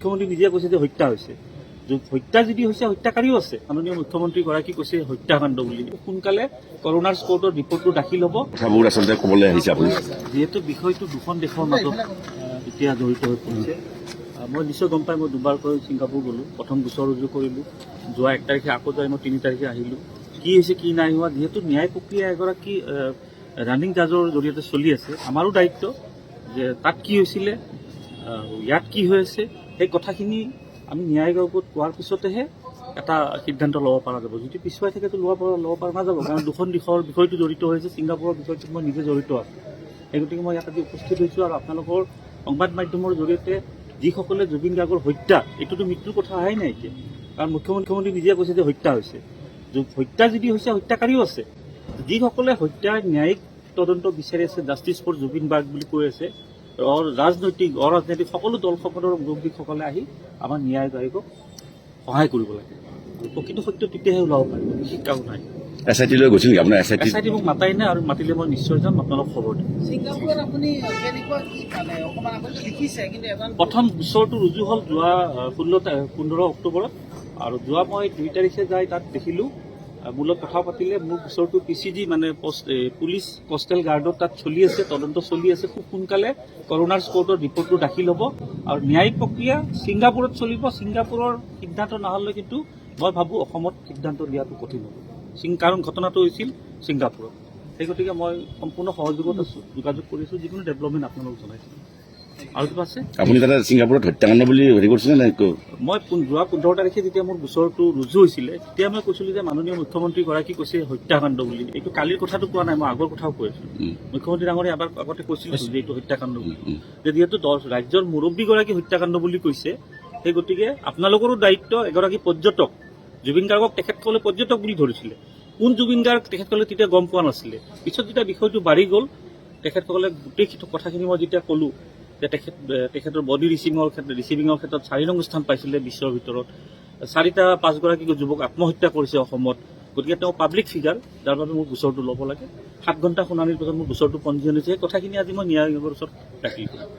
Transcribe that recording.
মুখ্যমন্ত্ৰী নিজে কৈছে যে হত্যা হৈছে। হত্যা যদি হৈছে হত্যাকাৰীও আছে। মাননীয় মুখ্যমন্ত্ৰীগৰাকী কৈছে হত্যাকাণ্ড বুলি। সোনকালে কৰোনাৰ স্পটৰ ৰিপৰ্টটো দাখিল হ'ব। কথাবোৰ আচলতে ক'বলৈ আহিছে আপুনি। যিহেতু বিষয়টো দুখন দেশৰ মাজত এতিয়া জড়িত হৈ পৰিছে, মই নিশ্চয় গম পাই। মই দুবাৰকৈ ছিংগাপুৰ গ'লোঁ, প্ৰথম গোচৰ ৰুজু কৰিলোঁ, যোৱা 1 তাৰিখে আকৌ যাই মই 3 তাৰিখে আহিলোঁ। কি হৈছে কি নাই হোৱা, যিহেতু ন্যায় প্ৰক্ৰিয়া এগৰাকী ৰানিং জাজৰ জৰিয়তে চলি আছে, আমাৰো দায়িত্ব যে তাত কি হৈছিলে, ইয়াত কি হৈ আছে, সেই কথাখিনি আমি ন্যায় আয়োগত কোৱাৰ পিছতেহে এটা সিদ্ধান্ত ল'ব পৰা যাব। যদি পিছুৱাই থাকেতো ল'ব পৰা নাযাব, কাৰণ দুখন দিশৰ বিষয়টো জড়িত হৈছে। ছিংগাপুৰৰ বিষয়টোত মই নিজে জড়িত আছোঁ। সেই গতিকে মই ইয়াত আজি উপস্থিত হৈছোঁ আৰু আপোনালোকৰ সংবাদ মাধ্যমৰ জৰিয়তে যিসকলে জুবিন গাৰ্গৰ হত্যা, এইটোতো মৃত্যুৰ কথা অহাই নাই এতিয়া, কাৰণ মুখ্যমন্ত্ৰী নিজে কৈছে যে হত্যা হৈছে। হত্যা যদি হৈছে হত্যাকাৰীও আছে। যিসকলে হত্যাৰ ন্যায়িক তদন্ত বিচাৰি আছে, জাষ্টিছ ফৰ জুবিন গাৰ্গ বুলি কৈ আছে, ৰাজনৈতিক অৰাজনৈতিক সকলো দলসকলৰ মুৰব্বীসকলে আহি আমাৰ ন্যায় আয়োগক সহায় কৰিব লাগে। প্ৰকৃত সত্য তেতিয়াহে ওলাব পাৰিব, বিশেষ কাৰো নাই। SIT লৈ গৈছিল নেকি আপোনাৰ? SIT মোক মাতাই নাই, আৰু মাতিলে মই নিশ্চয় যাম, আপোনালোক খবৰ দিম। প্ৰথম গোচৰটো ৰুজু হ'ল যোৱা 15 অক্টোবৰত, আৰু যোৱা মই 2 তাৰিখে যাই তাত দেখিলোঁ, মোৰ লগত কথা পাতিলে। মোৰ গোচৰটো PCG মানে পুলিচ কষ্টেল গাৰ্ডত তাত চলি আছে, তদন্ত চলি আছে। খুব সোনকালে কৰোনাৰ স্পটৰ ৰিপৰ্টটো দাখিল হ'ব, আৰু ন্যায়িক প্ৰক্ৰিয়া ছিংগাপুৰত চলিব। ছিংগাপুৰৰ সিদ্ধান্ত নহ'লে কিন্তু মই ভাবোঁ অসমত সিদ্ধান্ত দিয়াটো কঠিন হ'ব, কাৰণ ঘটনাটো হৈছিল ছিংগাপুৰত। সেই গতিকে মই সম্পূৰ্ণ সহযোগত আছোঁ, যোগাযোগ কৰিছোঁ, যিকোনো ডেভেলপমেণ্ট আপোনালোকক জনাইছোঁ। আৰু কিবা আছে? আপুনি তাতে ছিংগাপুৰত হত্যাকাণ্ড বুলি হেৰি কৰিছিলে নে? মই যোৱা 15 তাৰিখে যেতিয়া মোৰ গোচৰটো ৰুজু হৈছিলে, তেতিয়া মই কৈছিলোঁ যে মাননীয় মুখ্যমন্ত্ৰীগৰাকী কৈছে হত্যাকাণ্ড বুলি। এইটো কালিৰ কথাটো কোৱা নাই, মই আগৰ কথাও কৈ আছোঁ। মুখ্যমন্ত্ৰী ডাঙৰীয়া এবাৰ আগতে কৈছিল যে এইটো হত্যাকাণ্ড বুলি। যিহেতু ৰাজ্যৰ মুৰব্বীগৰাকী হত্যাকাণ্ড বুলি কৈছে, সেই গতিকে আপোনালোকৰো দায়িত্ব। এগৰাকী পৰ্যটক, জুবিন গাৰ্গক তেখেতসকলে পৰ্যটক বুলি ধৰিছিলে। কোন জুবিন গাৰ্গ তেখেতসকলে তেতিয়া গম পোৱা নাছিলে। পিছত যেতিয়া বিষয়টো বাঢ়ি গ'ল, তেখেতসকলে গোটেই কথাখিনি মই যেতিয়া ক'লোঁ যে তেখেতৰ বডি ৰিচিভিঙৰ ক্ষেত্ৰত 4 নং স্থান পাইছিলে বিশ্বৰ ভিতৰত। 4-5গৰাকী যুৱক আত্মহত্যা কৰিছে অসমত। গতিকে তেওঁ পাব্লিক ফিগাৰ, যাৰ বাবে মোৰ গোচৰটো ল'ব লাগে। 7 ঘণ্টা শুনানিৰ পিছত মোৰ গোচৰটো পঞ্জীয়ন হৈছে। সেই কথাখিনি আজি মই ন্যায় আয়োগৰ ওচৰত দাখিল কৰিম।